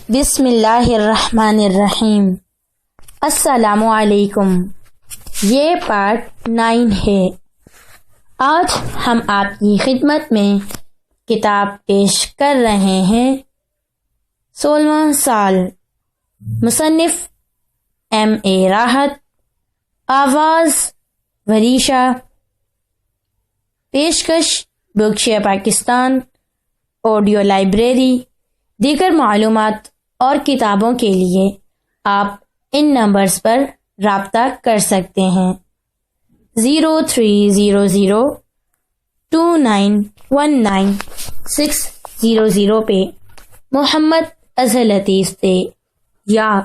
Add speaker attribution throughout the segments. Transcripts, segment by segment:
Speaker 1: بسم اللہ الرحمن الرحیم۔ السلام علیکم۔ یہ پارٹ 9 ہے۔ آج ہم آپ کی خدمت میں کتاب پیش کر رہے ہیں 16واں سال، مصنف M.A. راحت، آواز وریشہ، پیشکش بکشیئر پاکستان، آڈیو لائبریری۔ دیگر معلومات اور کتابوں کے لیے آپ ان نمبرز پر رابطہ کر سکتے ہیں: 0300291960 پہ محمد اظہر لطیف سے، یا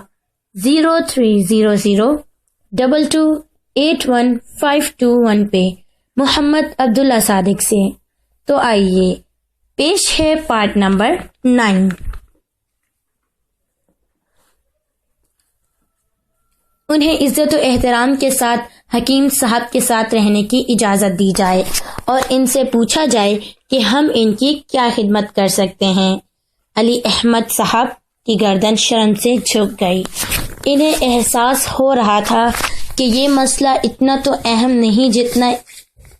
Speaker 1: 0300228151 پہ محمد عبداللہ صادق سے۔ تو آئیے پیش ہے پارٹ نمبر 9۔ انہیں عزت و احترام کے ساتھ حکیم صاحب کے ساتھ رہنے کی اجازت دی جائے اور ان سے پوچھا جائے کہ ہم ان کی کیا خدمت کر سکتے ہیں۔ علی احمد صاحب کی گردن شرم سے جھک گئی۔ انہیں احساس ہو رہا تھا کہ یہ مسئلہ اتنا تو اہم نہیں جتنا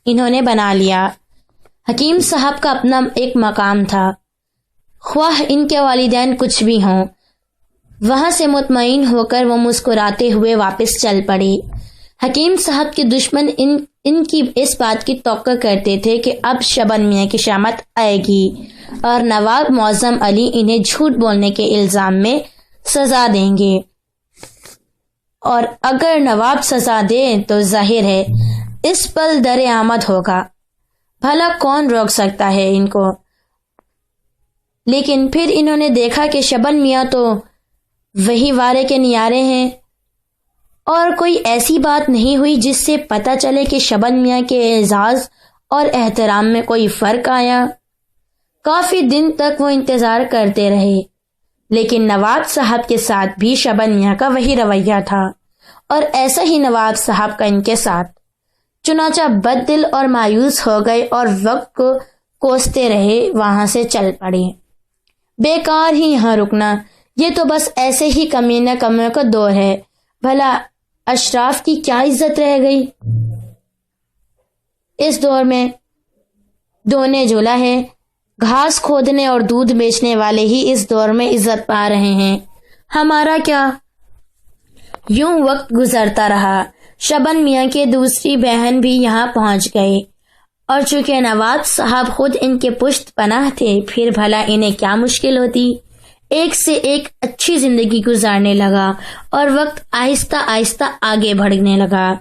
Speaker 1: انہوں نے بنا لیا۔ حکیم صاحب کا اپنا ایک مقام تھا، خواہ ان کے والدین کچھ بھی ہوں۔ وہاں سے مطمئن ہو کر وہ مسکراتے ہوئے واپس چل پڑی۔ حکیم صاحب کے دشمن ان کی اس بات کی توقع کرتے تھے کہ اب شبن میاں کی شامت آئے گی اور نواب معظم علی انہیں جھوٹ بولنے کے الزام میں سزا دیں گے، اور اگر نواب سزا دے تو ظاہر ہے اس پل در آمد ہوگا۔ بھلا کون روک سکتا ہے ان کو؟ لیکن پھر انہوں نے دیکھا کہ شبن میاں تو وہی وارے کے نیارے ہیں، اور کوئی ایسی بات نہیں ہوئی جس سے پتہ چلے کہ شبن میاں کے اعزاز اور احترام میں کوئی فرق آیا۔ کافی دن تک وہ انتظار کرتے رہے، لیکن نواب صاحب کے ساتھ بھی شبن میاں کا وہی رویہ تھا، اور ایسا ہی نواب صاحب کا ان کے ساتھ۔ چنانچہ بد دل اور مایوس ہو گئے اور وقت کو کوستے رہے وہاں سے چل پڑے۔ بیکار ہی یہاں رکنا، یہ تو بس ایسے ہی کمینہ کمیوں کا دور ہے۔ بھلا اشراف کی کیا عزت رہ گئی؟ اس دور میں دونے جولا ہے، گھاس کھودنے اور دودھ بیچنے والے ہی اس دور میں عزت پا رہے ہیں، ہمارا کیا؟ یوں وقت گزرتا رہا۔ شبن میاں کے دوسری بہن بھی یہاں پہنچ گئے، اور چونکہ نواب صاحب خود ان کے پشت پناہ تھے، پھر بھلا انہیں کیا مشکل ہوتی؟ ایک سے ایک اچھی زندگی گزارنے لگا اور وقت آہستہ آہستہ آگے بڑھنے لگا۔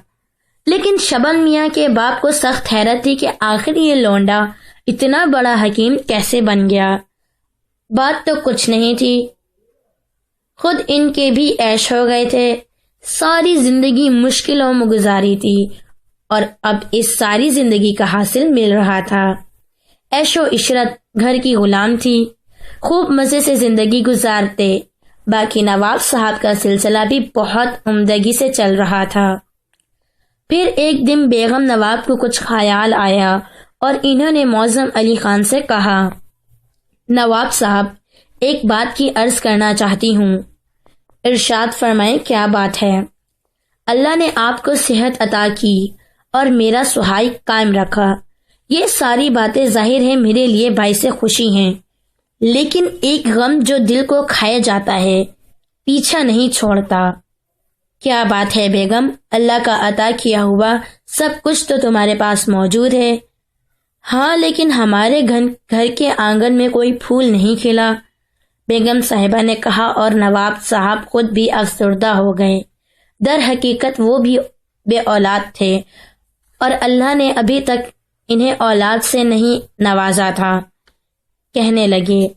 Speaker 1: لیکن شبن میاں کے باپ کو سخت حیرت تھی کہ آخر یہ لونڈا اتنا بڑا حکیم کیسے بن گیا۔ بات تو کچھ نہیں تھی، خود ان کے بھی عیش ہو گئے تھے، ساری زندگی مشکلوں میں گزاری تھی، اور اب اس ساری زندگی کا حاصل مل رہا تھا۔ عیش و عشرت، گھر کی غلام تھی، خوب مزے سے زندگی گزارتے۔ باقی نواب صاحب کا سلسلہ بھی بہت عمدگی سے چل رہا تھا۔ پھر ایک دن بیگم نواب کو کچھ خیال آیا اور انہوں نے معظم علی خان سے کہا، نواب صاحب، ایک بات کی عرض کرنا چاہتی ہوں۔ ارشاد فرمائیں، کیا بات ہے؟ اللہ نے آپ کو صحت عطا کی اور میرا سہائی قائم رکھا، یہ ساری باتیں ظاہر ہے میرے لیے باعث خوشی ہیں، لیکن ایک غم جو دل کو کھایا جاتا ہے پیچھا نہیں چھوڑتا۔ کیا بات ہے بیگم؟ اللہ کا عطا کیا ہوا سب کچھ تو تمہارے پاس موجود ہے۔ ہاں، لیکن ہمارے گھر کے آنگن میں کوئی پھول نہیں کھلا، بیگم صاحبہ نے کہا، اور نواب صاحب خود بھی افسردہ ہو گئے۔ در حقیقت وہ بھی بے اولاد تھے، اور اللہ نے ابھی تک انہیں اولاد سے نہیں نوازا تھا۔ کہنے لگے،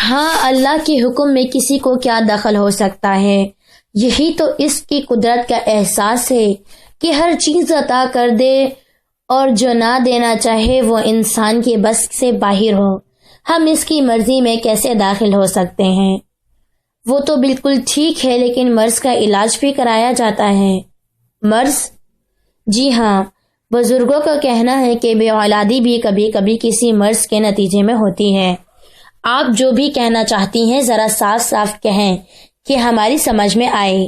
Speaker 1: ہاں، اللہ کے حکم میں کسی کو کیا دخل ہو سکتا ہے؟ یہی تو اس کی قدرت کا احساس ہے کہ ہر چیز عطا کر دے، اور جو نہ دینا چاہے وہ انسان کے بس سے باہر ہو۔ ہم اس کی مرضی میں کیسے داخل ہو سکتے ہیں؟ وہ تو بالکل ٹھیک ہے، لیکن مرض کا علاج بھی کرایا جاتا ہے۔ مرض؟ جی ہاں، بزرگوں کا کہنا ہے کہ بے اولادی بھی کبھی کبھی کسی مرض کے نتیجے میں ہوتی ہے۔ آپ جو بھی کہنا چاہتی ہیں ذرا صاف صاف کہیں کہ ہماری سمجھ میں آئے۔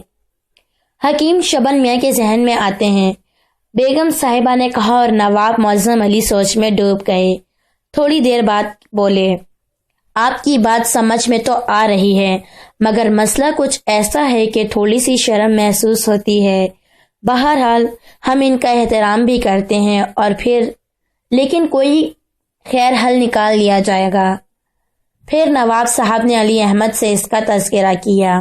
Speaker 1: حکیم شبن میاں کے ذہن میں آتے ہیں، بیگم صاحبہ نے کہا، اور نواب معظم علی سوچ میں ڈوب گئے۔ تھوڑی دیر بعد بولے، آپ کی بات سمجھ میں تو آ رہی ہے، مگر مسئلہ کچھ ایسا ہے کہ تھوڑی سی شرم محسوس ہوتی ہے۔ بہرحال ہم ان کا احترام بھی کرتے ہیں، اور پھر لیکن کوئی خیر حل نکال لیا جائے گا۔ پھر نواب صاحب نے علی احمد سے اس کا تذکرہ کیا۔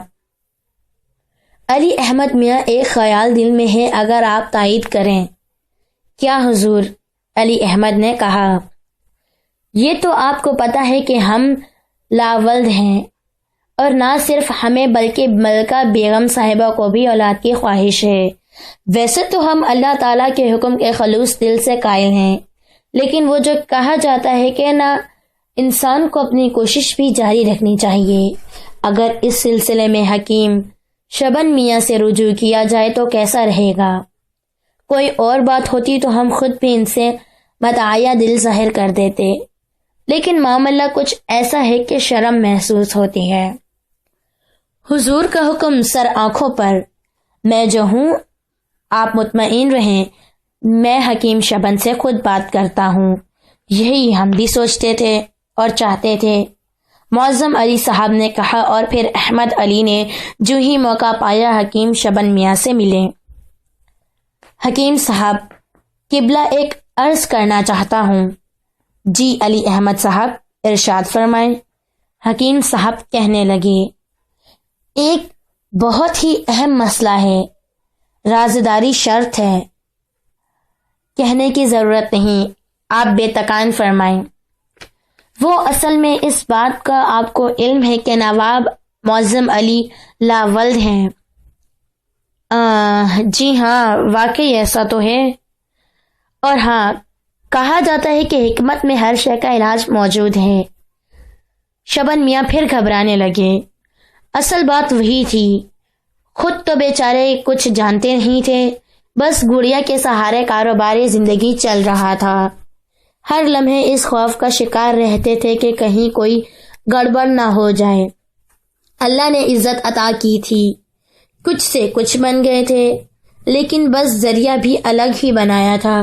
Speaker 1: علی احمد میاں، ایک خیال دل میں ہے، اگر آپ تائید کریں۔ کیا حضور؟ علی احمد نے کہا، یہ تو آپ کو پتہ ہے کہ ہم لاولد ہیں، اور نہ صرف ہمیں بلکہ ملکہ بیگم صاحبہ کو بھی اولاد کی خواہش ہے۔ ویسے تو ہم اللہ تعالیٰ کے حکم کے خلوص دل سے قائل ہیں، لیکن وہ جو کہا جاتا ہے کہ نہ انسان کو اپنی کوشش بھی جاری رکھنی چاہیے۔ اگر اس سلسلے میں حکیم شبن میاں سے رجوع کیا جائے تو کیسا رہے گا؟ کوئی اور بات ہوتی تو ہم خود بھی ان سے مدعیہ دل ظاہر کر دیتے، لیکن معاملہ کچھ ایسا ہے کہ شرم محسوس ہوتی ہے۔ حضور کا حکم سر آنکھوں پر، میں جو ہوں آپ مطمئن رہیں، میں حکیم شبن سے خود بات کرتا ہوں۔ یہی ہم بھی سوچتے تھے اور چاہتے تھے، معظم علی صاحب نے کہا، اور پھر احمد علی نے جو ہی موقع پایا حکیم شبن میاں سے ملے۔ حکیم صاحب، قبلہ ایک عرض کرنا چاہتا ہوں۔ جی علی احمد صاحب، ارشاد فرمائیں۔ حکیم صاحب کہنے لگے، ایک بہت ہی اہم مسئلہ ہے، رازداری شرط ہے، کہنے کی ضرورت نہیں، آپ بے تکان فرمائیں۔ وہ اصل میں اس بات کا آپ کو علم ہے کہ نواب معظم علی لاولد ہیں؟ جی ہاں، واقعی ایسا تو ہے، اور ہاں، کہا جاتا ہے کہ حکمت میں ہر شے کا علاج موجود ہے۔ شبن میاں پھر گھبرانے لگے۔ اصل بات وہی تھی، خود تو بیچارے کچھ جانتے نہیں تھے، بس گڑیا کے سہارے کاروباری زندگی چل رہا تھا۔ ہر لمحے اس خوف کا شکار رہتے تھے کہ کہیں کوئی گڑبڑ نہ ہو جائے۔ اللہ نے عزت عطا کی تھی، کچھ سے کچھ بن گئے تھے، لیکن بس ذریعہ بھی الگ ہی بنایا تھا۔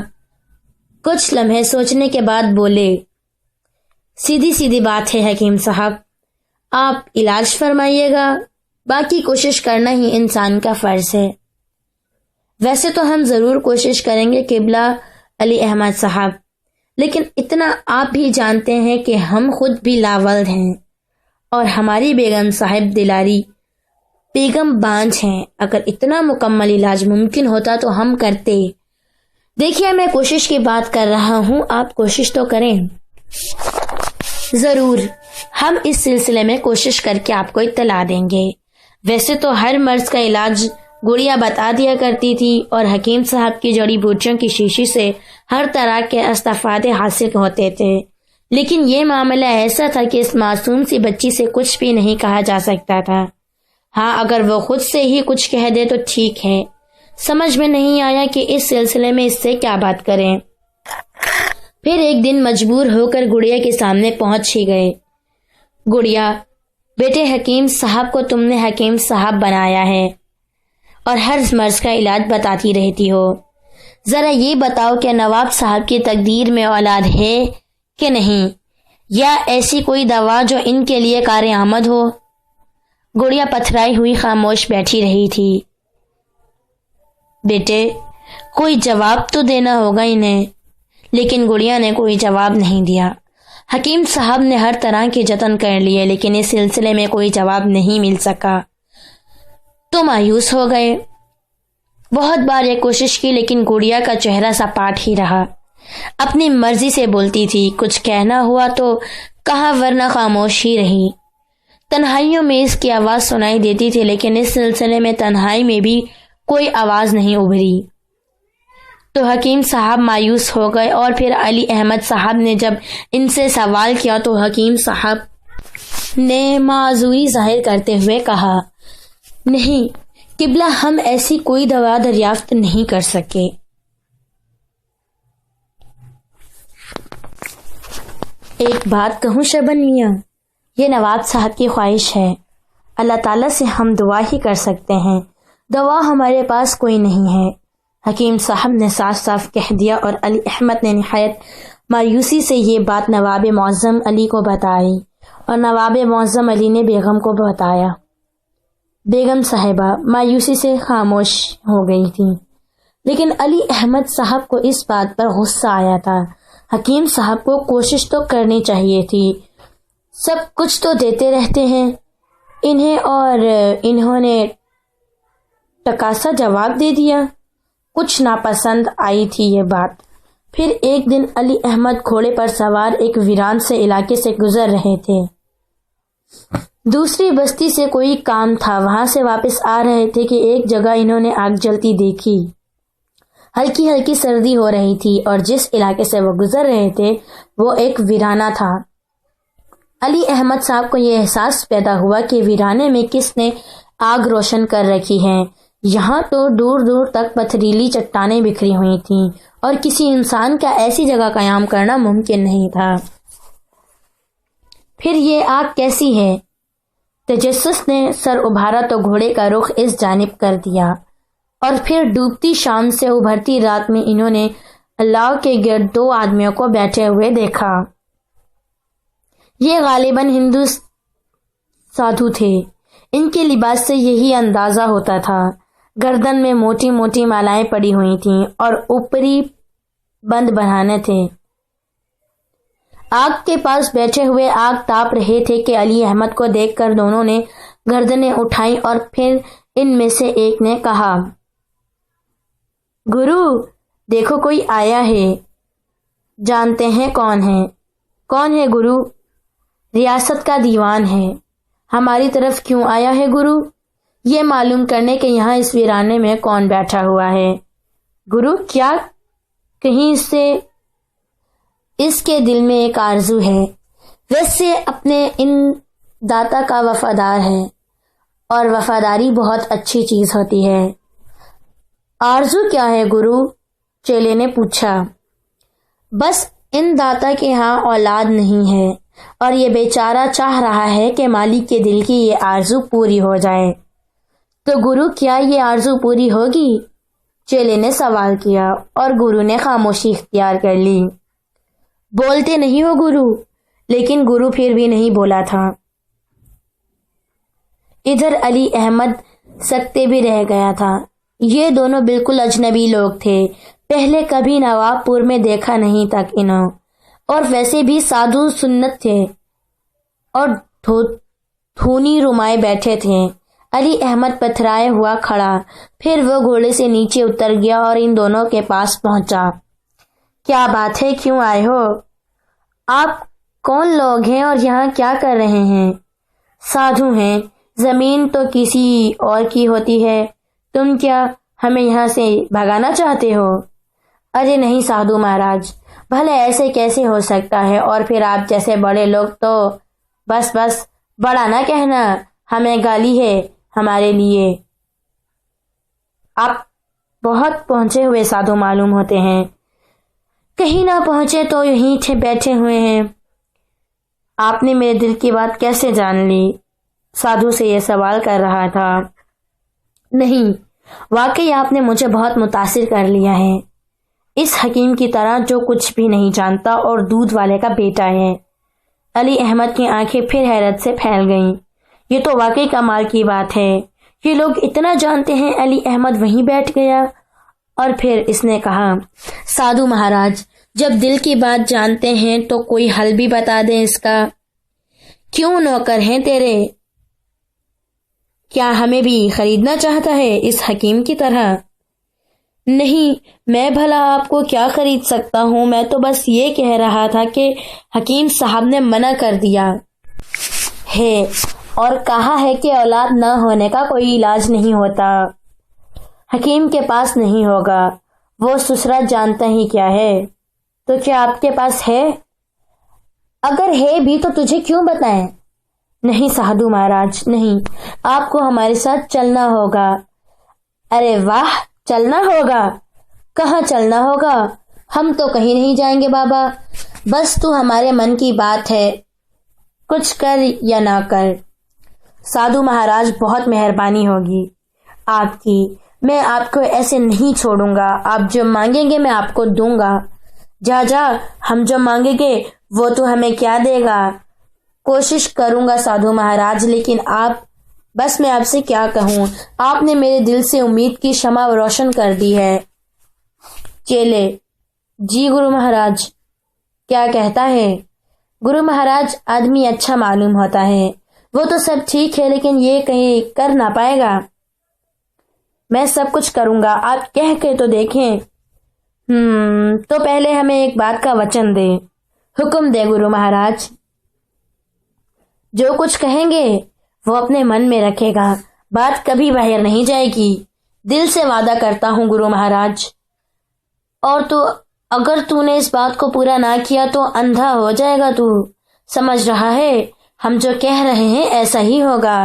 Speaker 1: کچھ لمحے سوچنے کے بعد بولے، سیدھی سیدھی بات ہے حکیم صاحب، آپ علاج فرمائیے گا، باقی کوشش کرنا ہی انسان کا فرض ہے۔ ویسے تو ہم ضرور کوشش کریں گے قبلہ علی احمد صاحب، لیکن اتنا آپ بھی جانتے ہیں کہ ہم خود بھی لاولد ہیں، اور ہماری بیگم صاحب دلاری بیگم بانجھ ہیں۔ اگر اتنا مکمل علاج ممکن ہوتا تو ہم کرتے۔ دیکھیے، میں کوشش کی بات کر رہا ہوں، آپ کوشش تو کریں۔ ضرور، ہم اس سلسلے میں کوشش کر کے آپ کو اطلاع دیں گے۔ ویسے تو ہر مرض کا علاج گڑیا بتا دیا کرتی تھی، اور حکیم صاحب کی جڑی بوٹیوں کی شیشی سے ہر طرح کے استفادے حاصل ہوتے تھے، لیکن یہ معاملہ ایسا تھا کہ اس معصوم سی بچی سے کچھ بھی نہیں کہا جا سکتا تھا۔ ہاں، اگر وہ خود سے ہی کچھ کہہ دے تو ٹھیک ہے۔ سمجھ میں نہیں آیا کہ اس سلسلے میں اس سے کیا بات کریں۔ پھر ایک دن مجبور ہو کر گڑیا کے سامنے پہنچ ہی گئے۔ گڑیا، بیٹے حکیم صاحب کو تم نے حکیم صاحب بنایا ہے، اور ہر مرض کا علاج بتاتی رہتی ہو، ذرا یہ بتاؤ کہ نواب صاحب کی تقدیر میں اولاد ہے کہ نہیں، یا ایسی کوئی دوا جو ان کے لیے کار آمد ہو؟ گڑیا پتھرائی ہوئی خاموش بیٹھی رہی تھی۔ بیٹے، کوئی جواب تو دینا ہوگا انہیں، لیکن گڑیا نے کوئی جواب نہیں دیا۔ حکیم صاحب نے ہر طرح کے جتن کر لیے، لیکن اس سلسلے میں کوئی جواب نہیں مل سکا تو مایوس ہو گئے۔ بہت بار یہ کوشش کی، لیکن گڑیا کا چہرہ سپاٹ ہی رہا، اپنی مرضی سے بولتی تھی، کچھ کہنا ہوا تو کہا، ورنہ خاموش ہی رہی۔ تنہائیوں میں اس کی آواز سنائی دیتی تھی، لیکن اس سلسلے میں تنہائی میں بھی کوئی آواز نہیں ابھری۔ تو حکیم صاحب مایوس ہو گئے، اور پھر علی احمد صاحب نے جب ان سے سوال کیا تو حکیم صاحب نے معذوری ظاہر کرتے ہوئے کہا، نہیں قبلہ، ہم ایسی کوئی دوا دریافت نہیں کر سکے۔ ایک بات کہوں شبن میاں، یہ نواب صاحب کی خواہش ہے. اللہ تعالیٰ سے ہم دعا ہی کر سکتے ہیں، دوا ہمارے پاس کوئی نہیں ہے. حکیم صاحب نے صاف صاف کہہ دیا اور علی احمد نے نہایت مایوسی سے یہ بات نواب معظم علی کو بتائی اور نواب معظم علی نے بیگم کو بتایا. بیگم صاحبہ مایوسی سے خاموش ہو گئی تھی، لیکن علی احمد صاحب کو اس بات پر غصہ آیا تھا. حکیم صاحب کو کوشش تو کرنی چاہیے تھی، سب کچھ تو دیتے رہتے ہیں انہیں، اور انہوں نے ٹکاسا جواب دے دیا. کچھ ناپسند آئی تھی یہ بات. پھر ایک دن علی احمد گھوڑے پر سوار ایک ویران سے علاقے سے گزر رہے تھے. دوسری بستی سے کوئی کام تھا، وہاں سے واپس آ رہے تھے کہ ایک جگہ انہوں نے آگ جلتی دیکھی. ہلکی ہلکی سردی ہو رہی تھی اور جس علاقے سے وہ گزر رہے تھے وہ ایک ویرانہ تھا. علی احمد صاحب کو یہ احساس پیدا ہوا کہ ویرانے میں کس نے آگ روشن کر رکھی ہے. یہاں تو دور دور تک پتھریلی چٹانیں بکھری ہوئی تھیں اور کسی انسان کا ایسی جگہ قیام کرنا ممکن نہیں تھا. پھر یہ آگ کیسی ہے؟ تجسس نے سر ابھارا تو گھوڑے کا رخ اس جانب کر دیا اور پھر ڈوبتی شام سے ابھرتی رات میں انہوں نے اللہ کے گرد 2 آدمیوں کو بیٹھے ہوئے دیکھا. یہ غالباً ہندو سادھو تھے. ان کے لباس سے یہی اندازہ ہوتا تھا. گردن میں موٹی موٹی مالائیں پڑی ہوئی تھیں اور اوپری بند بنانے تھے. آگ کے پاس بیٹھے ہوئے آگ تاپ رہے تھے کہ علی احمد کو دیکھ کر دونوں نے گردنیں اٹھائیں اور پھر ان میں سے ایک نے کہا، گرو دیکھو کوئی آیا ہے. جانتے ہیں کون ہے؟ کون ہے گرو؟ ریاست کا دیوان ہے. ہماری طرف کیوں آیا ہے گرو؟ یہ معلوم کرنے کہ یہاں اس ویرانے میں کون بیٹھا ہوا ہے. گرو کیا کہیں سے اس کے دل میں ایک آرزو ہے. ویسے اپنے ان داتا کا وفادار ہے اور وفاداری بہت اچھی چیز ہوتی ہے. آرزو کیا ہے گرو؟ چیلے نے پوچھا. بس ان داتا کے ہاں اولاد نہیں ہے اور یہ بیچارہ چاہ رہا ہے کہ مالک کے دل کی یہ آرزو پوری ہو جائے. تو گرو کیا یہ آرزو پوری ہوگی؟ چیلے نے سوال کیا اور گرو نے خاموشی اختیار کر لی. بولتے نہیں ہو گرو؟ لیکن گرو پھر بھی نہیں بولا تھا. ادھر علی احمد سکتے بھی رہ گیا تھا. یہ دونوں بالکل اجنبی لوگ تھے. پہلے کبھی نواب پور میں دیکھا نہیں تک انہوں، اور ویسے بھی سادھو سنت تھے اور دھونی رومائے بیٹھے تھے. علی احمد پتھرائے ہوا کھڑا، پھر وہ گھوڑے سے نیچے اتر گیا اور ان دونوں کے پاس پہنچا. کیا بات ہے، کیوں آئے ہو؟ آپ کون لوگ ہیں اور یہاں کیا کر رہے ہیں؟ سادھو ہیں. زمین تو کسی اور کی ہوتی ہے. تم کیا ہمیں یہاں سے بھگانا چاہتے ہو؟ ارے نہیں سادھو مہاراج، بھلے ایسے کیسے ہو سکتا ہے؟ اور پھر آپ جیسے بڑے لوگ تو بس بڑا نہ کہنا، ہمیں گالی ہے ہمارے لیے. آپ بہت پہنچے ہوئے سادھو معلوم ہوتے ہیں. کہیں نہ پہنچے تو یہیں بیٹھے ہوئے ہیں. آپ نے میرے دل کی بات کیسے جان لی؟ سادھو سے یہ سوال کر رہا تھا. نہیں، واقعی آپ نے مجھے بہت متاثر کر لیا ہے. اس حکیم کی طرح جو کچھ بھی نہیں جانتا اور دودھ والے کا بیٹا ہے. علی احمد کی آنکھیں پھر حیرت سے پھیل گئیں. یہ تو واقعی کمال کی بات ہے. یہ لوگ اتنا جانتے ہیں. علی احمد وہیں بیٹھ گیا اور پھر اس نے کہا، سادھو مہاراج جب دل کی بات جانتے ہیں تو کوئی حل بھی بتا دیں اس کا. کیوں نوکر ہیں تیرے؟ کیا ہمیں بھی خریدنا چاہتا ہے اس حکیم کی طرح؟ نہیں، میں بھلا آپ کو کیا خرید سکتا ہوں. میں تو بس یہ کہہ رہا تھا کہ حکیم صاحب نے منع کر دیا ہے اور کہا ہے کہ اولاد نہ ہونے کا کوئی علاج نہیں ہوتا. حکیم کے پاس نہیں ہوگا. وہ سسرا جانتا ہی کیا ہے. تو کیا آپ کے پاس ہے؟ اگر ہے بھی تو تجھے کیوں بتائیں؟ نہیں سادھو مہاراج نہیں، آپ کو ہمارے ساتھ چلنا ہوگا. ارے واہ، چلنا ہوگا؟ کہاں چلنا ہوگا؟ ہم تو کہیں نہیں جائیں گے بابا. بس تو ہمارے من کی بات ہے کچھ کر یا نہ کر۔ سادھو مہاراج بہت مہربانی ہوگی آپ کی، میں آپ کو ایسے نہیں چھوڑوں گا، آپ جو مانگیں گے میں آپ کو دوں گا۔ جا ہم جو مانگیں گے وہ تو ہمیں کیا دے گا؟ کوشش کروں گا سادھو مہاراج، لیکن بس میں آپ سے کیا کہوں، آپ نے میرے دل سے امید کی شمع روشن کر دی ہے۔ چیلے: جی گرو مہاراج، کیا کہتا ہے؟ گرو مہاراج آدمی اچھا معلوم ہوتا ہے، وہ تو سب ٹھیک ہے لیکن یہ کہیں کر نہ پائے گا۔ میں سب کچھ کروں گا، آپ کہہ کے تو دیکھیں۔ تو پہلے ہمیں ایک بات کا وچن دے۔ حکم دے گرو مہاراج۔ جو کچھ کہیں گے وہ اپنے من میں رکھے گا، بات کبھی باہر نہیں جائے گی، دل سے وعدہ کرتا ہوں گرو مہاراج۔ اور اگر تو نے اس بات کو پورا نہ کیا تو اندھا ہو جائے گا، تو سمجھ رہا ہے؟ ہم جو کہہ رہے ہیں ایسا ہی ہوگا۔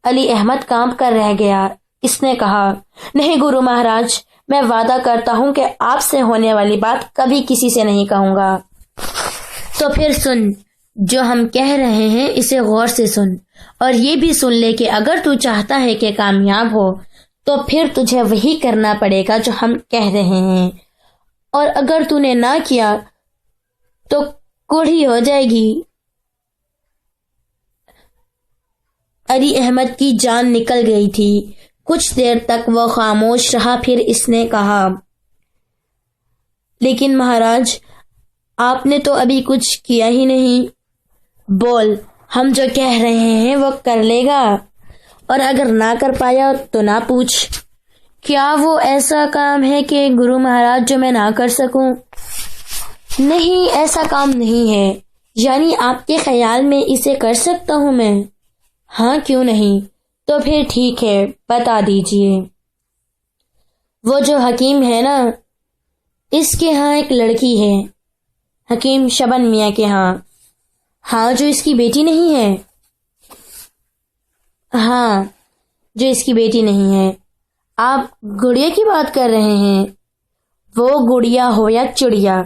Speaker 1: علی احمد کانپ کر رہ گیا۔ اس نے کہا، نہیں گرو مہاراج، میں وعدہ کرتا ہوں کہ آپ سے ہونے والی بات کبھی کسی سے نہیں کہوں گا۔ تو پھر سن، جو ہم کہہ رہے ہیں اسے غور سے سن، اور یہ بھی سن لے کہ اگر تو چاہتا ہے کہ کامیاب ہو تو پھر تجھے وہی کرنا پڑے گا جو ہم کہہ رہے ہیں، اور اگر تو نے نہ کیا تو کوڑھی ہو جائے گی۔ علی احمد کی جان نکل گئی تھی۔ کچھ دیر تک وہ خاموش رہا، پھر اس نے کہا، لیکن مہاراج آپ نے تو ابھی کچھ کیا ہی نہیں۔ بول، ہم جو کہہ رہے ہیں وہ کر لے گا، اور اگر نہ کر پایا تو نہ پوچھ۔ کیا وہ ایسا کام ہے کہ گرو مہاراج جو میں نہ کر سکوں؟ نہیں، ایسا کام نہیں ہے۔ یعنی آپ کے خیال میں اسے کر سکتا ہوں میں؟ ہاں، کیوں نہیں؟ تو پھر ٹھیک ہے، بتا دیجئے۔ وہ جو حکیم ہے نا، اس کے ہاں ایک لڑکی ہے، حکیم شبن میاں کے ہاں۔ ہاں، جو اس کی بیٹی نہیں ہے؟ ہاں، جو اس کی بیٹی نہیں ہے۔ آپ گڑیا کی بات کر رہے ہیں؟ وہ گڑیا ہو یا چڑیا،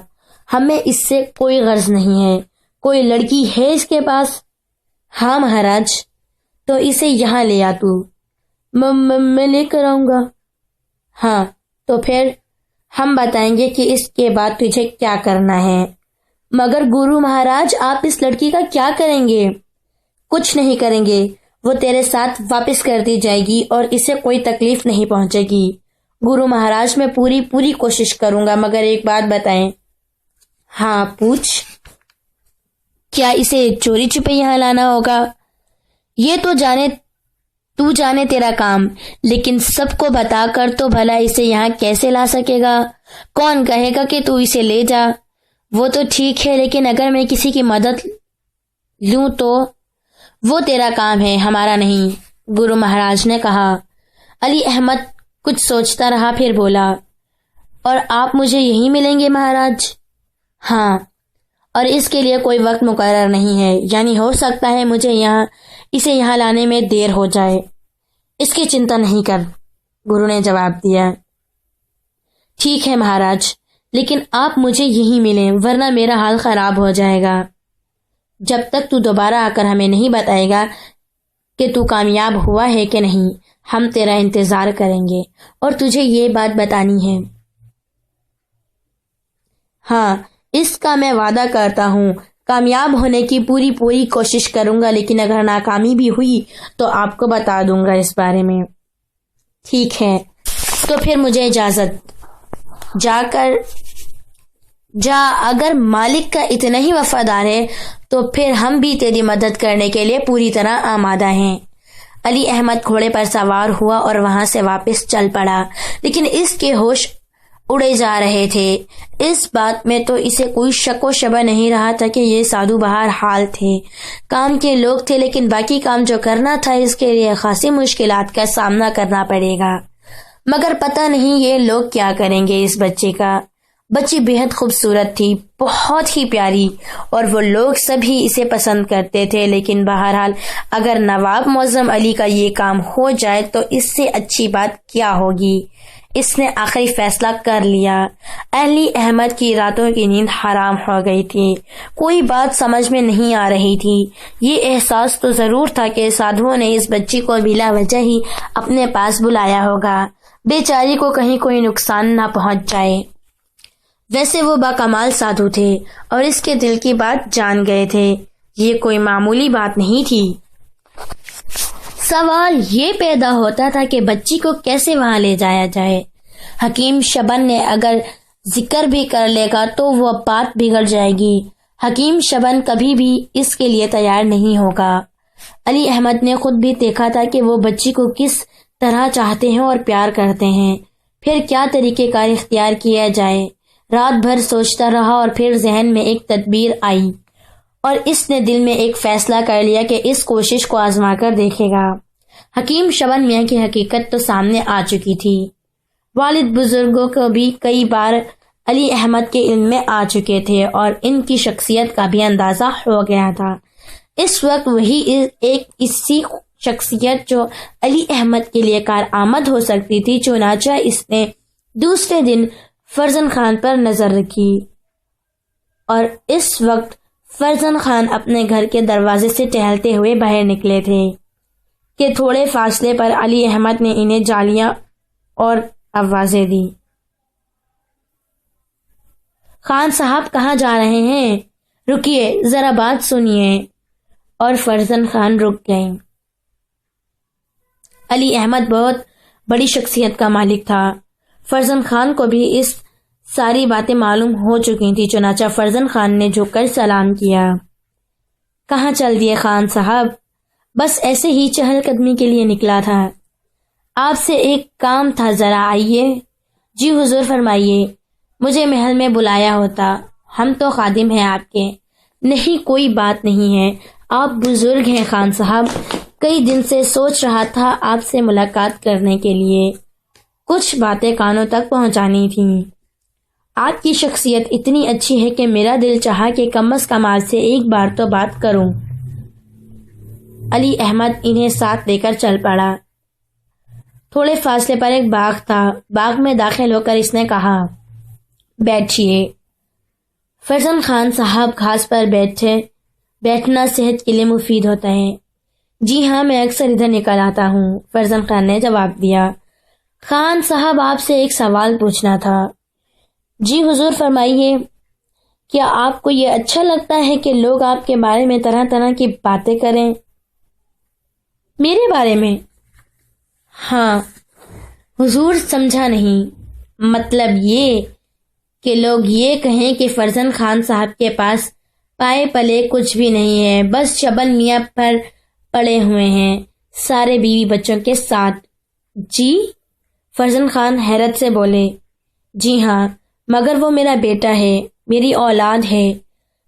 Speaker 1: ہمیں اس سے کوئی غرض نہیں ہے۔ کوئی لڑکی ہے اس کے پاس؟ ہاں مہاراج۔ تو اسے یہاں لے آ تو۔ میں لے کر آؤں گا۔ ہاں، تو پھر ہم بتائیں گے کہ اس کے بعد تجھے کیا کرنا ہے۔ مگر گرو مہاراج آپ اس لڑکی کا کیا کریں گے؟ کچھ نہیں کریں گے، وہ تیرے ساتھ واپس کر دی جائے گی اور اسے کوئی تکلیف نہیں پہنچے گی۔ گرو مہاراج میں پوری کوشش کروں گا، مگر ایک بات بتائیں۔ ہاں پوچھ۔ کیا اسے چوری چھپے یہاں لانا ہوگا؟ یہ تو جانے تیرا کام، لیکن سب کو بتا کر تو بھلا اسے یہاں کیسے لا سکے گا؟ کون کہے گا کہ تو اسے لے جا؟ وہ تو ٹھیک ہے، لیکن اگر میں کسی کی مدد لوں تو؟ وہ تیرا کام ہے، ہمارا نہیں، گرو مہاراج نے کہا۔ علی احمد کچھ سوچتا رہا، پھر بولا، اور آپ مجھے یہیں ملیں گے مہاراج؟ ہاں، اور اس کے لیے کوئی وقت مقرر نہیں ہے، یعنی ہو سکتا ہے مجھے اسے یہاں لانے میں دیر ہو جائے۔ اس کی چنتا نہیں کر، گرو نے جواب دیا۔ ٹھیک ہے مہاراج، لیکن آپ مجھے یہیں ملیں، ورنہ میرا حال خراب ہو جائے گا۔ جب تک تو دوبارہ آ کر ہمیں نہیں بتائے گا کہ تو کامیاب ہوا ہے کہ نہیں، ہم تیرا انتظار کریں گے، اور تجھے یہ بات بتانی ہے۔ ہاں، اس کا میں وعدہ کرتا ہوں، کامیاب ہونے کی پوری کوشش کروں گا، لیکن اگر ناکامی بھی ہوئی تو آپ کو بتا دوں گا اس بارے میں۔ ٹھیک ہے، تو پھر مجھے اجازت۔ جا، اگر مالک کا اتنا ہی وفادار ہے تو پھر ہم بھی تیری مدد کرنے کے لیے پوری طرح آمادہ ہیں۔ علی احمد گھوڑے پر سوار ہوا اور وہاں سے واپس چل پڑا، لیکن اس کے ہوش اڑے جا رہے تھے۔ اس بات میں تو اسے کوئی شک و شبہ نہیں رہا تھا کہ یہ سادھو بہر حال تھے، کام کے لوگ تھے، لیکن باقی کام جو کرنا تھا اس کے لیے خاصی مشکلات کا سامنا کرنا پڑے گا۔ مگر پتہ نہیں یہ لوگ کیا کریں گے اس بچے کا۔ بچی بہت خوبصورت تھی، بہت ہی پیاری، اور وہ لوگ سبھی اسے پسند کرتے تھے، لیکن بہرحال اگر نواب معظم علی کا یہ کام ہو جائے تو اس سے اچھی بات کیا ہوگی۔ اس نے آخری فیصلہ کر لیا۔ علی احمد کی راتوں کی نیند حرام ہو گئی تھی، کوئی بات سمجھ میں نہیں آ رہی تھی۔ یہ احساس تو ضرور تھا کہ سادھوؤں نے اس بچی کو بلا وجہ ہی اپنے پاس بلایا ہوگا، بیچاری کو کہیں کوئی نقصان نہ پہنچ جائے۔ ویسے وہ باکمال سادھو تھے اور اس کے دل کی بات جان گئے تھے، یہ کوئی معمولی بات نہیں تھی۔ سوال یہ پیدا ہوتا تھا کہ بچی کو کیسے وہاں لے جایا جائے۔ حکیم شبن نے اگر ذکر بھی کر لے گا تو وہ بات بگڑ جائے گی۔ حکیم شبن کبھی بھی اس کے لیے تیار نہیں ہوگا۔ علی احمد نے خود بھی دیکھا تھا کہ وہ بچی کو کس طرح چاہتے ہیں اور پیار کرتے ہیں، پھر کیا طریقہ کار اختیار کیا جائے۔ رات بھر سوچتا رہا اور پھر ذہن میں ایک تدبیر آئی اور اس نے دل میں ایک فیصلہ کر لیا کہ اس کوشش کو آزما کر دیکھے گا۔ حکیم شبن میاں کی حقیقت تو سامنے آ چکی تھی، والد بزرگوں کو بھی کئی بار علی احمد کے علم میں آ چکے تھے اور ان کی شخصیت کا بھی اندازہ ہو گیا تھا۔ اس وقت وہی ایک ایسی شخصیت جو علی احمد کے لیے کارآمد ہو سکتی تھی، چنانچہ اس نے دوسرے دن فرزند خان پر نظر رکھی اور اس وقت فرزند خان اپنے گھر کے دروازے سے ٹہلتے ہوئے باہر نکلے تھے کہ تھوڑے فاصلے پر علی احمد نے انہیں جالیاں اور آوازیں دی۔ خان صاحب کہاں جا رہے ہیں؟ رکیے ذرا بات سنیے۔ اور فرزند خان رک گئے۔ علی احمد بہت بڑی شخصیت کا مالک تھا، فرزند خان کو بھی اس ساری باتیں معلوم ہو چکی تھی، چنانچہ فرزند خان نے جھک کر سلام کیا۔ کہاں چل دیے خان صاحب؟ بس ایسے ہی چہل قدمی کے لیے نکلا تھا، آپ سے ایک کام تھا، ذرا آئیے۔ جی حضور فرمائیے، مجھے محل میں بلایا ہوتا، ہم تو خادم ہیں آپ کے۔ نہیں کوئی بات نہیں ہے، آپ بزرگ ہیں خان صاحب، کئی دن سے سوچ رہا تھا آپ سے ملاقات کرنے کے لیے، کچھ باتیں کانوں تک پہنچانی تھیں۔ آپ کی شخصیت اتنی اچھی ہے کہ میرا دل چاہا کہ کم از کم آپ سے ایک بار تو بات کروں۔ علی احمد انہیں ساتھ لے کر چل پڑا۔ تھوڑے فاصلے پر ایک باغ تھا، باغ میں داخل ہو کر اس نے کہا، بیٹھیے۔ فرزند خان صاحب گھاس پر بیٹھے، بیٹھنا صحت کے لیے مفید ہوتا ہے۔ جی ہاں، میں اکثر ادھر نکل آتا ہوں، فرزند خان نے جواب دیا۔ خان صاحب آپ سے ایک سوال پوچھنا تھا۔ جی حضور فرمائیے۔ کیا آپ کو یہ اچھا لگتا ہے کہ لوگ آپ کے بارے میں طرح طرح کی باتیں کریں؟ میرے بارے میں؟ ہاں حضور سمجھا نہیں، مطلب یہ کہ لوگ یہ کہیں کہ فرزند خان صاحب کے پاس پائے پلے کچھ بھی نہیں ہے، بس شبن میاں پر پڑے ہوئے ہیں، سارے بیوی بچوں کے ساتھ۔ جی؟ فرزند خان حیرت سے بولے۔ جی ہاں، مگر وہ میرا بیٹا ہے، میری اولاد ہے،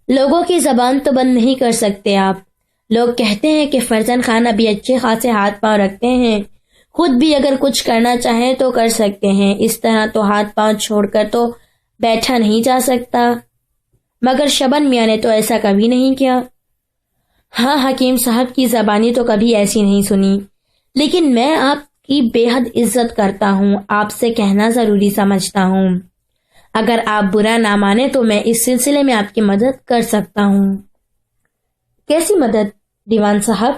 Speaker 1: لوگوں کی زبان تو بند نہیں کر سکتے آپ۔ لوگ کہتے ہیں کہ فرزند خان ابھی اچھے خاصے ہاتھ پاؤں رکھتے ہیں، خود بھی اگر کچھ کرنا چاہیں تو کر سکتے ہیں، اس طرح تو ہاتھ پاؤں چھوڑ کر تو بیٹھا نہیں جا سکتا، مگر شبن میاں نے تو ایسا کبھی نہیں کیا۔ ہاں حکیم صاحب کی زبانی تو کبھی ایسی نہیں سنی، لیکن میں آپ کی بے حد عزت کرتا ہوں، آپ سے کہنا ضروری سمجھتا ہوں، اگر آپ برا نہ مانے تو میں اس سلسلے میں آپ کی مدد کر سکتا ہوں۔ کیسی مدد دیوان صاحب؟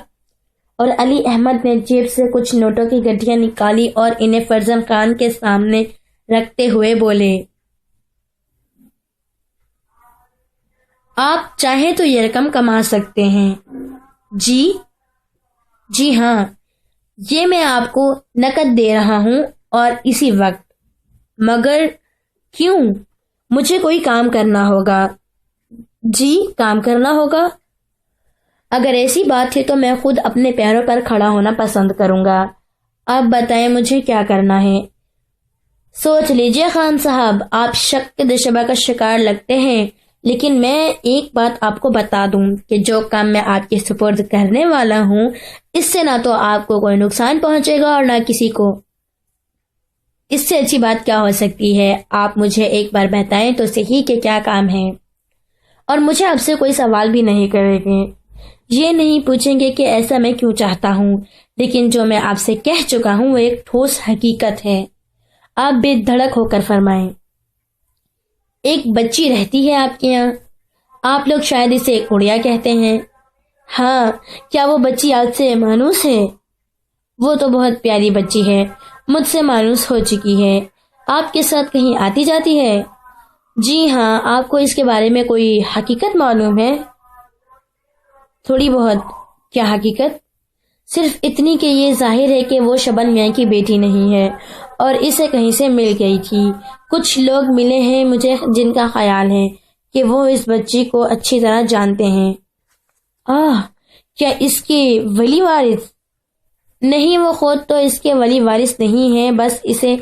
Speaker 1: اور علی احمد نے جیب سے کچھ نوٹوں کی گڈیاں نکالی اور انہیں فرزند خان کے سامنے رکھتے ہوئے بولے، آپ چاہیں تو یہ رقم کما سکتے ہیں۔ جی؟ جی ہاں، یہ میں آپ کو نقد دے رہا ہوں اور اسی وقت۔ مگر کیوں؟ مجھے کوئی کام کرنا ہوگا۔ جی کام کرنا ہوگا؟ اگر ایسی بات ہے تو میں خود اپنے پیروں پر کھڑا ہونا پسند کروں گا، آپ بتائیں مجھے کیا کرنا ہے۔ سوچ لیجئے خان صاحب، آپ شک دشبہ کا شکار لگتے ہیں، لیکن میں ایک بات آپ کو بتا دوں کہ جو کام میں آپ کے سپرد کرنے والا ہوں، اس سے نہ تو آپ کو کوئی نقصان پہنچے گا اور نہ کسی کو۔ اس سے اچھی بات کیا ہو سکتی ہے؟ آپ مجھے ایک بار بتائیں تو صحیح کہ کیا کام ہے، اور مجھے آپ سے کوئی سوال بھی نہیں کریں گے، یہ نہیں پوچھیں گے کہ ایسا میں کیوں چاہتا ہوں، لیکن جو میں آپ سے کہہ چکا ہوں وہ ایک ٹھوس حقیقت ہے۔ آپ بے دھڑک ہو کر فرمائیں۔ ایک بچی رہتی ہے آپ کے یہاں؟ آپ لوگ شاید اسے گڑیا کہتے ہیں۔ ہاں، کیا وہ بچی آپ سے مانوس ہے؟ وہ تو بہت پیاری بچی ہے، مجھ سے مانوس ہو چکی ہے۔ آپ کے ساتھ کہیں آتی جاتی ہے؟ جی ہاں۔ آپ کو اس کے بارے میں کوئی حقیقت معلوم ہے؟ تھوڑی بہت۔ کیا حقیقت؟ صرف اتنی کہ یہ ظاہر ہے کہ وہ شبن میاں کی بیٹی نہیں ہے اور اسے کہیں سے مل گئی تھی۔ کچھ لوگ ملے ہیں مجھے جن کا خیال ہے کہ وہ اس بچی کو اچھی طرح جانتے ہیں۔ کیا اس کے ولی وارث؟ نہیں، وہ خود تو اس کے ولی وارث نہیں ہے، بس اسے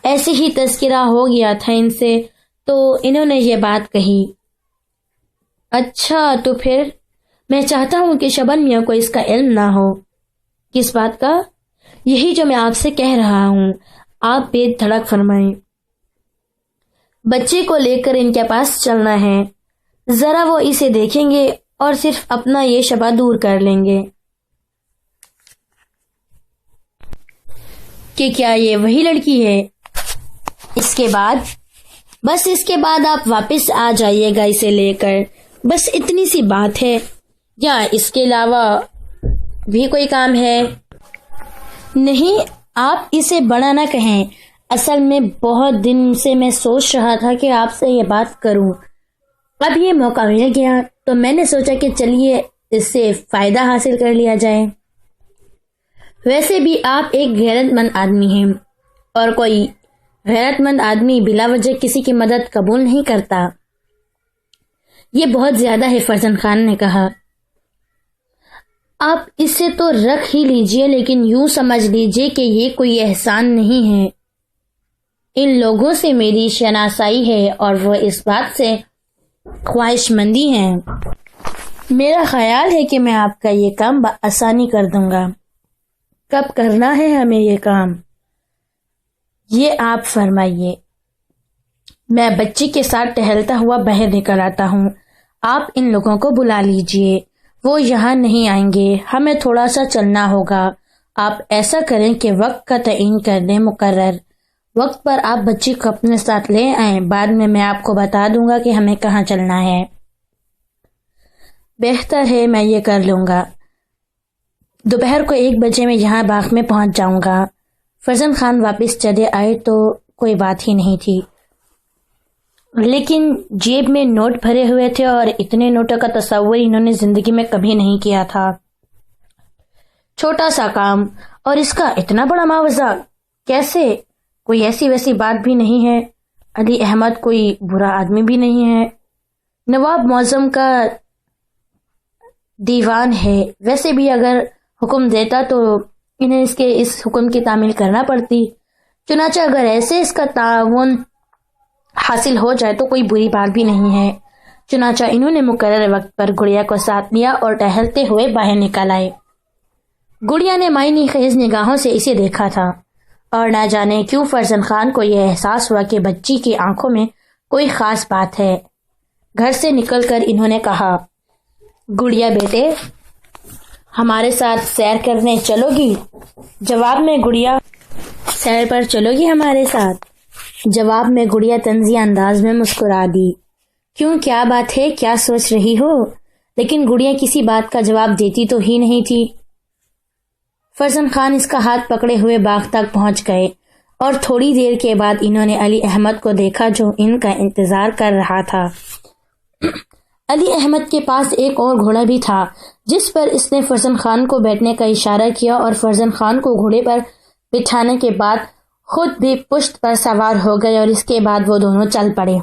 Speaker 1: ایسے ہی تذکرہ ہو گیا تھا ان سے تو انہوں نے یہ بات کہی۔ اچھا، تو پھر میں چاہتا ہوں کہ شبن میاں کو اس کا علم نہ ہو۔ کس بات کا؟ یہی جو میں آپ سے کہہ رہا ہوں۔ آپ بے دھڑک فرمائیں۔ بچے کو لے کر ان کے پاس چلنا ہے، ذرا وہ اسے دیکھیں گے اور صرف اپنا یہ شبہ دور کر لیں گے کہ کیا یہ وہی لڑکی ہے۔ اس کے بعد آپ واپس آ جائیے گا اسے لے کر، بس اتنی سی بات ہے۔ یا اس کے علاوہ بھی کوئی کام ہے؟ نہیں، آپ اسے بڑا نہ کہیں۔ اصل میں بہت دن سے میں سوچ رہا تھا کہ آپ سے یہ بات کروں، اب یہ موقع مل گیا تو میں نے سوچا کہ چلیے اس سے فائدہ حاصل کر لیا جائے۔ ویسے بھی آپ ایک غیرت مند آدمی ہیں اور کوئی غیرت مند آدمی بلا وجہ کسی کی مدد قبول نہیں کرتا۔ یہ بہت زیادہ ہے، فرزند خان نے کہا۔ آپ اسے تو رکھ ہی لیجئے، لیکن یوں سمجھ لیجئے کہ یہ کوئی احسان نہیں ہے۔ ان لوگوں سے میری شناسائی ہے اور وہ اس بات سے خواہش مندی ہیں۔ میرا خیال ہے کہ میں آپ کا یہ کام بآسانی کر دوں گا۔ کب کرنا ہے ہمیں یہ کام؟ یہ آپ فرمائیے۔ میں بچی کے ساتھ ٹہلتا ہوا باہر نکل آتا ہوں۔ آپ ان لوگوں کو بلا لیجئے، وہ یہاں نہیں آئیں گے، ہمیں تھوڑا سا چلنا ہوگا۔ آپ ایسا کریں کہ وقت کا تعین کر دیں مقرر وقت پر آپ بچی کو اپنے ساتھ لے آئیں، بعد میں آپ کو بتا دوں گا کہ ہمیں کہاں چلنا ہے۔ بہتر ہے، میں یہ کر لوں گا۔ دوپہر کو 1 بجے میں یہاں باغ میں پہنچ جاؤں گا۔ فرزند خان واپس چلے آئے تو کوئی بات ہی نہیں تھی، لیکن جیب میں نوٹ بھرے ہوئے تھے اور اتنے نوٹوں کا تصور انہوں نے زندگی میں کبھی نہیں کیا تھا۔ چھوٹا سا کام اور اس کا اتنا بڑا معاوضہ کیسے؟ کوئی ایسی ویسی بات بھی نہیں ہے۔ علی احمد کوئی برا آدمی بھی نہیں ہے، نواب معظم کا دیوان ہے۔ ویسے بھی اگر حکم دیتا تو انہیں اس حکم کی تعمیل کرنا پڑتی، چنانچہ اگر ایسے اس کا تعاون حاصل ہو جائے تو کوئی بری بات بھی نہیں ہے۔ چنانچہ انہوں نے مقرر وقت پر گڑیا کو ساتھ لیا اور ٹہلتے ہوئے باہر نکل آئے۔ گڑیا نے معنی خیز نگاہوں سے اسے دیکھا تھا اور نہ جانے کیوں فرزند خان کو یہ احساس ہوا کہ بچی کی آنکھوں میں کوئی خاص بات ہے۔ گھر سے نکل کر انہوں نے کہا، گڑیا بیٹے، ہمارے ساتھ سیر کرنے چلو گی؟ جواب میں گڑیا، سیر پر چلو گی ہمارے ساتھ؟ جواب میں گڑیا طنزیہ انداز میں مسکرا دی۔ کیوں، کیا بات ہے، کیا سوچ رہی ہو؟ لیکن گڑیا کسی بات کا جواب دیتی تو ہی نہیں تھی۔ فرزند خان اس کا ہاتھ پکڑے ہوئے باغ تک پہنچ گئے اور تھوڑی دیر کے بعد انہوں نے علی احمد کو دیکھا جو ان کا انتظار کر رہا تھا۔ علی احمد کے پاس ایک اور گھوڑا بھی تھا جس پر اس نے فرزند خان کو بیٹھنے کا اشارہ کیا اور فرزند خان کو گھوڑے پر بٹھانے کے بعد خود بھی پشت پر سوار ہو گئے اور اس کے بعد وہ دونوں چل پڑے۔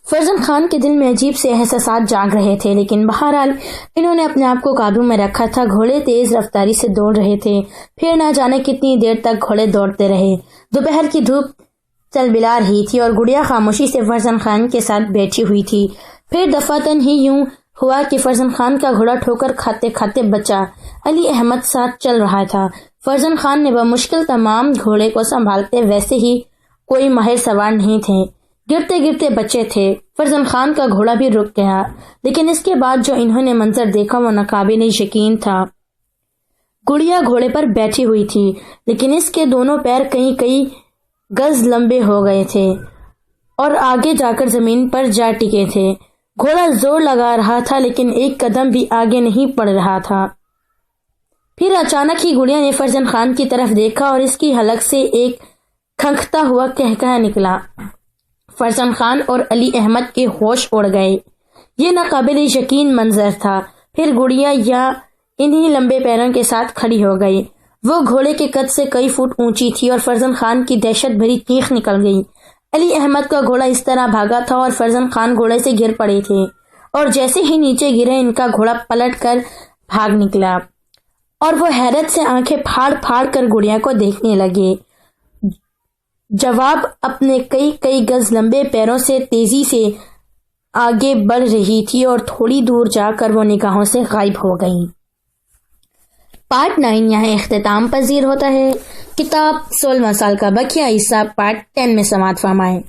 Speaker 1: فرزند خان کے دل میں عجیب سے احساسات جاگ رہے تھے، لیکن بہرحال انہوں نے اپنے آپ کو قابو میں رکھا تھا۔ گھوڑے تیز رفتاری سے دوڑ رہے تھے، پھر نہ جانے کتنی دیر تک گھوڑے دوڑتے رہے۔ دوپہر کی دھوپ چل بلا رہی تھی اور گڑیا خاموشی سے فرزند خان کے ساتھ بیٹھی ہوئی تھی۔ پھر دفعتاً ہی یوں ہوا کہ فرزند خان کا گھوڑا ٹھوکر کھاتے کھاتے بچا۔ علی احمد ساتھ چل رہا تھا۔ فرزند خان نے بمشکل تمام گھوڑے کو سنبھالتے، ویسے ہی کوئی ماہر سوار نہیں تھے، گرتے گرتے بچے تھے۔ فرزند خان کا گھوڑا بھی رک گیا، لیکن اس کے بعد جو انہوں نے منظر دیکھا وہ ناقابل یقین تھا۔ گڑیا گھوڑے پر بیٹھی ہوئی تھی، لیکن اس کے دونوں پیر کئی گز لمبے ہو گئے تھے اور آگے جا کر زمین پر جا ٹکے تھے۔ گھوڑا زور لگا رہا تھا لیکن ایک قدم بھی آگے نہیں بڑھ رہا تھا۔ پھر اچانک ہی گڑیا نے فرزند خان کی طرف دیکھا اور اس کی حلق سے ایک کھنکتا ہوا قہقہہ نکلا۔ فرزند خان اور علی احمد کے ہوش اڑ گئے۔ یہ ناقابل یقین منظر تھا۔ پھر گڑیا انہی لمبے پیروں کے ساتھ کھڑی ہو گئی۔ وہ گھوڑے کے قد سے کئی فٹ اونچی تھی اور فرزند خان کی دہشت بھری چیخ نکل گئی۔ علی احمد کا گھوڑا اس طرح بھاگا تھا اور فرزند خان گھوڑے سے گر پڑے تھے، اور جیسے ہی نیچے گرے ان کا گھوڑا پلٹ کر بھاگ نکلا اور وہ حیرت سے آنکھیں پھاڑ پھاڑ کر گڑیا کو دیکھنے لگے۔ جواب اپنے کئی گز لمبے پیروں سے تیزی سے آگے بڑھ رہی تھی اور تھوڑی دور جا کر وہ نگاہوں سے غائب ہو گئی۔ پارٹ 9 یہاں اختتام پذیر ہوتا ہے۔ کتاب 16 سال کا بقیہ حصہ پارٹ 10 میں سماعت فرمائیں۔